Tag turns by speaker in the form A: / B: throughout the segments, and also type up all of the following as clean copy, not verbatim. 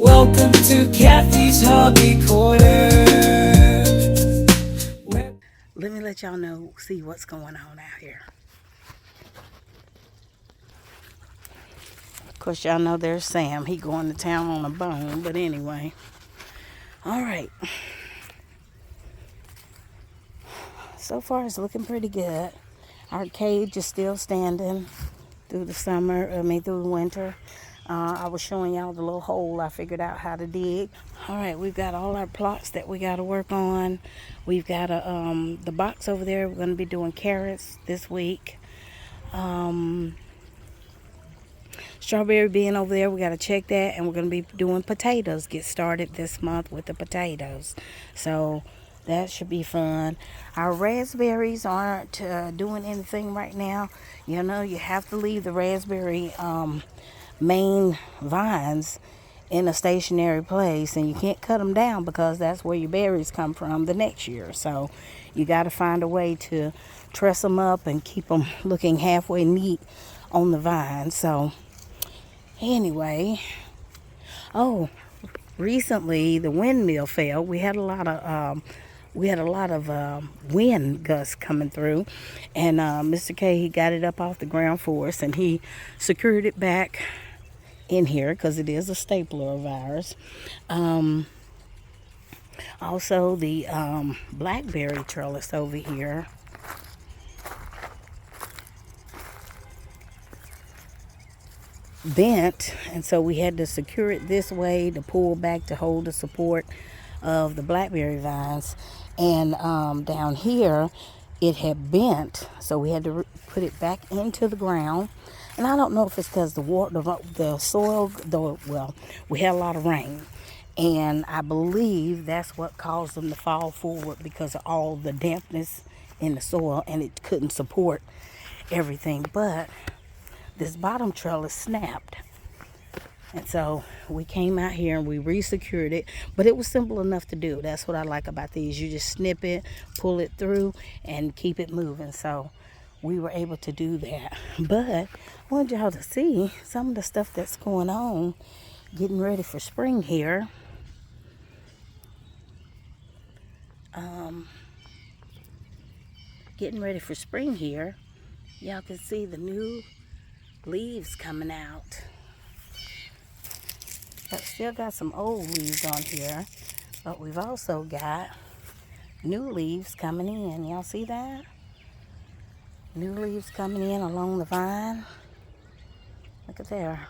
A: Welcome to Kathy's Hobby Corner.
B: Let me let y'all know, see what's going on out here. Of course, y'all know there's Sam. He going to town on a bone, but anyway. All right. So far, it's looking pretty good. Our cage is still standing through the through the winter. I was showing y'all the little hole I figured out how to dig. All right, we've got all our plots that we got to work on. We've got the box over there. We're going to be doing carrots this week. Strawberry being over there, we got to check that, and we're going to be doing potatoes. Get started this month with the potatoes. So that should be fun. Our raspberries aren't doing anything right now. You know, you have to leave the raspberry main vines in a stationary place, and you can't cut them down because that's where your berries come from the next year. So you got to find a way to truss them up and keep them looking halfway neat on the vine. So anyway, recently the windmill fell. We had a lot of wind gusts coming through, and Mr. K, he got it up off the ground for us, and he secured it back in here because it is a stapler of ours. Also, the Blackberry trellis over here bent, and so we had to secure it this way to pull back to hold the support of the blackberry vines. And down here it had bent, so we had to put it back into the ground. And I don't know if it's because the soil, we had a lot of rain, and I believe that's what caused them to fall forward because of all the dampness in the soil, and it couldn't support everything. But this bottom trellis snapped, and so we came out here and we re-secured it. But it was simple enough to do. That's what I like about these. You just snip it, pull it through, and keep it moving. So we were able to do that. But I wanted y'all to see some of the stuff that's going on, getting ready for spring here. Y'all can see the new leaves coming out. But still got some old leaves on here, but we've also got new leaves coming in. Y'all see that? New leaves coming in along the vine. Look at there.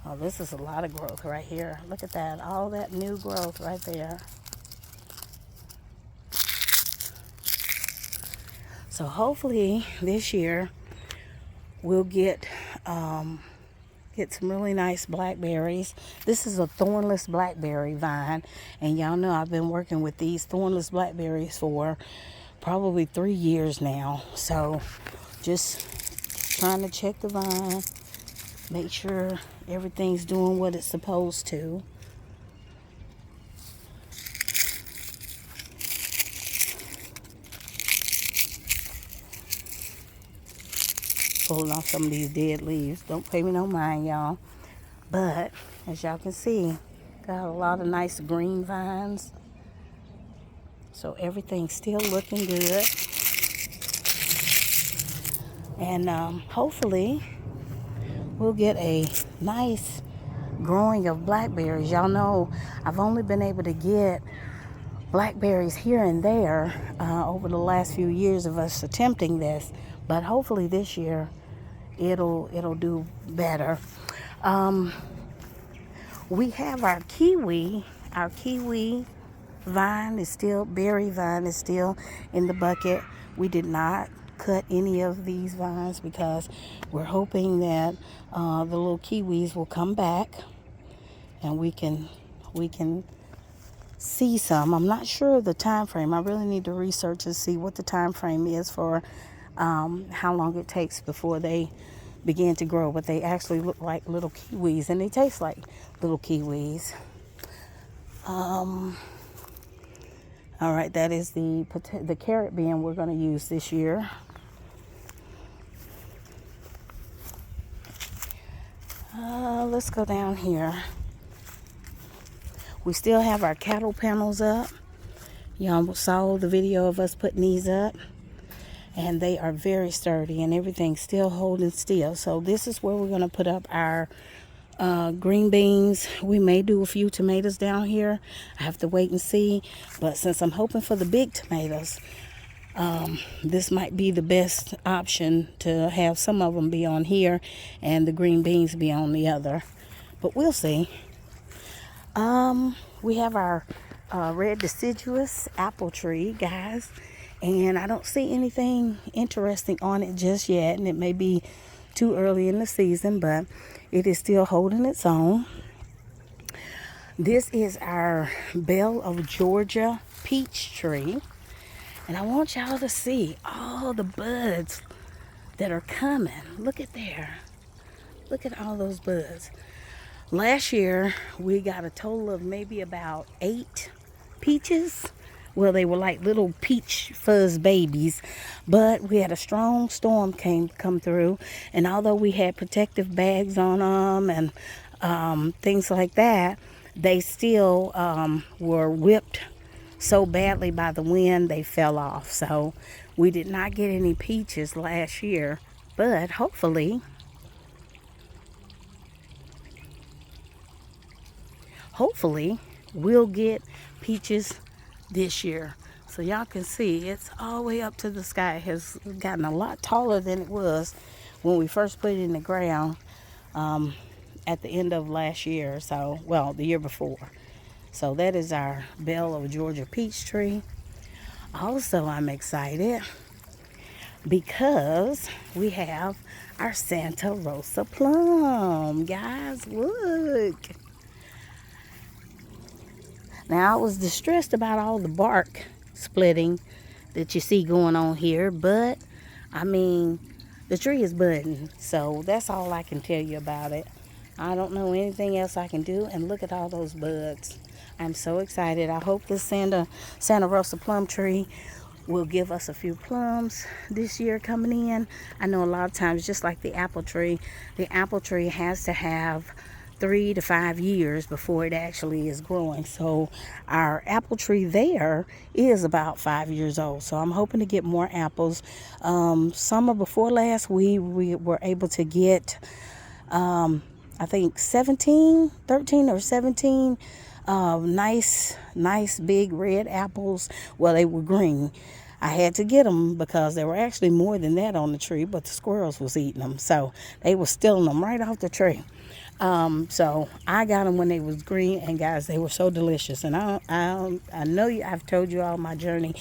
B: Oh, this is a lot of growth right here. Look at that. All that new growth right there. So hopefully this year we'll get some really nice blackberries. This is a thornless blackberry vine, and y'all know I've been working with these thornless blackberries for probably 3 years now. So just trying to check the vine, make sure everything's doing what it's supposed to. Pulling off some of these dead leaves. Don't pay me no mind, y'all. But as y'all can see, got a lot of nice green vines. So everything's still looking good. And hopefully we'll get a nice growing of blackberries. Y'all know I've only been able to get blackberries here and there over the last few years of us attempting this. But hopefully this year it'll do better. We have our kiwi. Our kiwi vine is still, berry vine is still in the bucket. We did not cut any of these vines because we're hoping that the little kiwis will come back and we can see some. I'm not sure of the time frame. I really need to research and see what the time frame is for how long it takes before they begin to grow. But they actually look like little kiwis, and they taste like little kiwis. All right, that is the carrot bin we're going to use this year. Let's go down here. We still have our cattle panels up. Y'all saw the video of us putting these up, and they are very sturdy and everything's still holding still. So this is where we're going to put up our green beans. We may do a few tomatoes down here. I have to wait and see, but since I'm hoping for the big tomatoes, this might be the best option to have some of them be on here and the green beans be on the other, but we'll see. We have our red deciduous apple tree, guys, and I don't see anything interesting on it just yet, and it may be too early in the season, but it is still holding its own. This is our Belle of Georgia peach tree, and I want y'all to see all the buds that are coming. Look at there. Look at all those buds. Last year, we got a total of maybe about 8 peaches. Well, they were like little peach fuzz babies, but we had a strong storm come through, and although we had protective bags on them and things like that, they still were whipped so badly by the wind they fell off. So we did not get any peaches last year, but hopefully we'll get peaches this year. So y'all can see it's all the way up to the sky. It has gotten a lot taller than it was when we first put it in the ground at the end of last year. So, well, the year before. So that is our Belle of Georgia peach tree. Also, I'm excited because we have our Santa Rosa plum. Guys, look. Now, I was distressed about all the bark splitting that you see going on here, but I mean, the tree is budding, so that's all I can tell you about it. I don't know anything else I can do, and look at all those buds. I'm so excited. I hope this Santa Rosa plum tree will give us a few plums this year coming in. I know a lot of times, just like the apple tree has to have 3 to 5 years before it actually is growing. So our apple tree there is about 5 years old. So I'm hoping to get more apples. Summer before last, we were able to get, I think 13 or 17 nice big red apples. Well, they were green. I had to get them because there were actually more than that on the tree, but the squirrels was eating them. So they were stealing them right off the tree. So I got them when they was green, and guys, they were so delicious. And I know I've told you all my journey.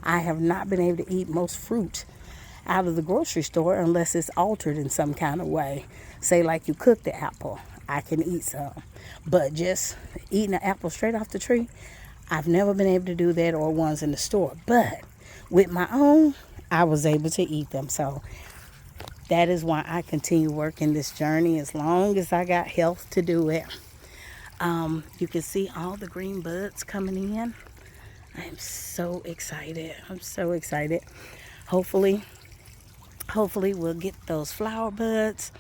B: I have not been able to eat most fruit out of the grocery store unless it's altered in some kind of way. Say like you cook the apple, I can eat some, but just eating an apple straight off the tree, I've never been able to do that, or ones in the store. But with my own, I was able to eat them. So that is why I continue working this journey as long as I got health to do it. You can see all the green buds coming in. I'm so excited. I'm so excited. Hopefully we'll get those flower buds,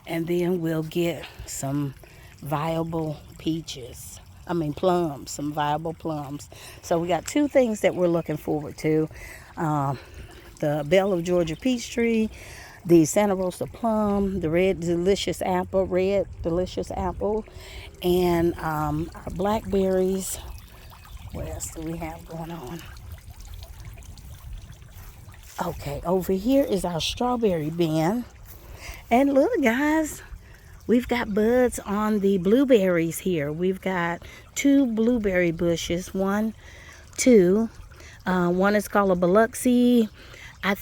B: and then we'll get some viable plums, some viable plums. So we got 2 things that we're looking forward to. The Belle of Georgia peach tree, the Santa Rosa plum, the red delicious apple, and our blackberries. What else do we have going on? Okay, over here is our strawberry bin. And look, guys, we've got buds on the blueberries here. We've got 2 blueberry bushes. One is called a Biloxi. I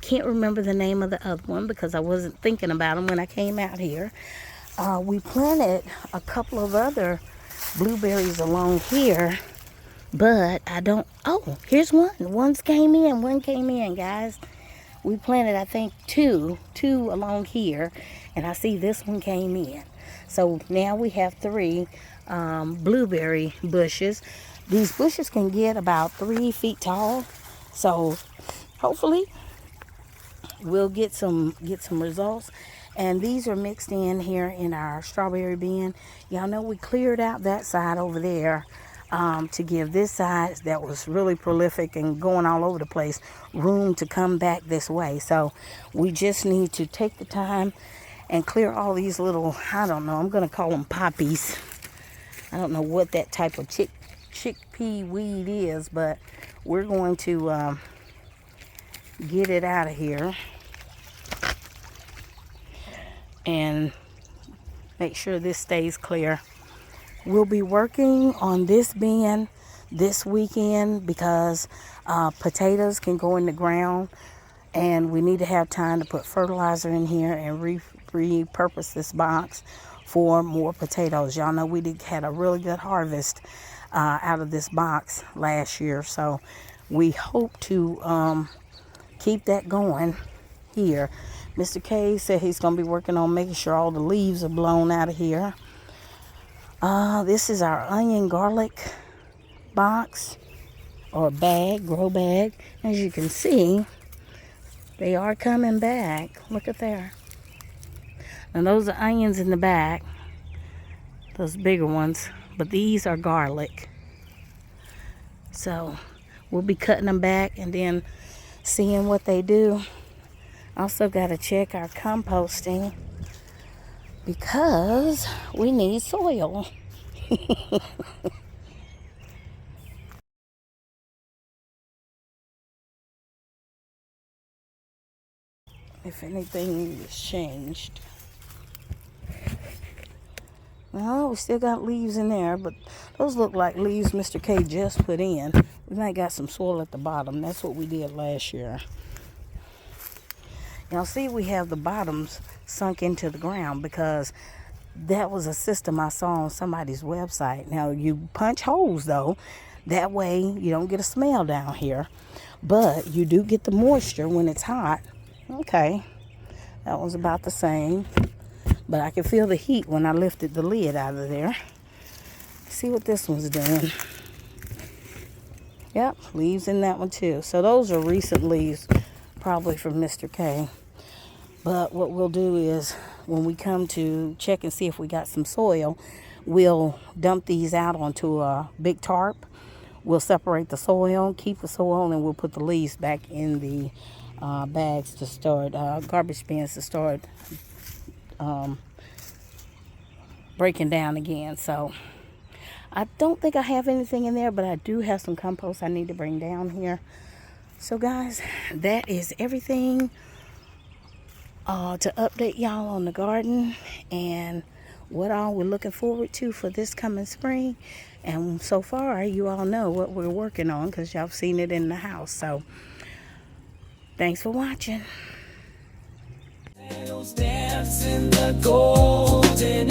B: can't remember the name of the other one because I wasn't thinking about them when I came out here. We planted a couple of other blueberries along here, but here's one. One came in, guys. We planted, I think, two along here, and I see this one came in. So now we have 3 blueberry bushes. These bushes can get about 3 feet tall. So hopefully we'll get some results. And these are mixed in here in our strawberry bin. Y'all know we cleared out that side over there to give this side that was really prolific and going all over the place room to come back this way. So we just need to take the time and clear all these little, I don't know, I'm going to call them poppies. I don't know what that type of chickpea weed is, but we're going to get it out of here and make sure this stays clear. We'll be working on this bin this weekend because potatoes can go in the ground, and we need to have time to put fertilizer in here and repurpose this box for more potatoes. Y'all know we had a really good harvest out of this box last year, so we hope to keep that going here. Mr. K said he's going to be working on making sure all the leaves are blown out of here. This is our onion garlic box or bag, grow bag. As you can see, they are coming back. Look at there. And those are onions in the back, those bigger ones, but these are garlic. So we'll be cutting them back and then seeing what they do. Also got to check our composting because we need soil. If anything has changed. Well, we still got leaves in there, but those look like leaves Mr. K just put in. We might got some soil at the bottom. That's what we did last year. Now see, we have the bottoms sunk into the ground because that was a system I saw on somebody's website. Now you punch holes though, that way you don't get a smell down here, but you do get the moisture when it's hot. Okay, that was about the same, but I can feel the heat when I lifted the lid out of there. See what this one's doing. Yep, leaves in that one too. So those are recent leaves, probably from Mr. K. But what we'll do is when we come to check and see if we got some soil, we'll dump these out onto a big tarp. We'll separate the soil, keep the soil, and we'll put the leaves back in the bags to start, garbage bins to start breaking down again. So I don't think I have anything in there, but I do have some compost I need to bring down here. So guys, that is everything to update y'all on the garden and what all we're looking forward to for this coming spring. And so far, you all know what we're working on because y'all have seen it in the house. So thanks for watching.
A: Dance in the golden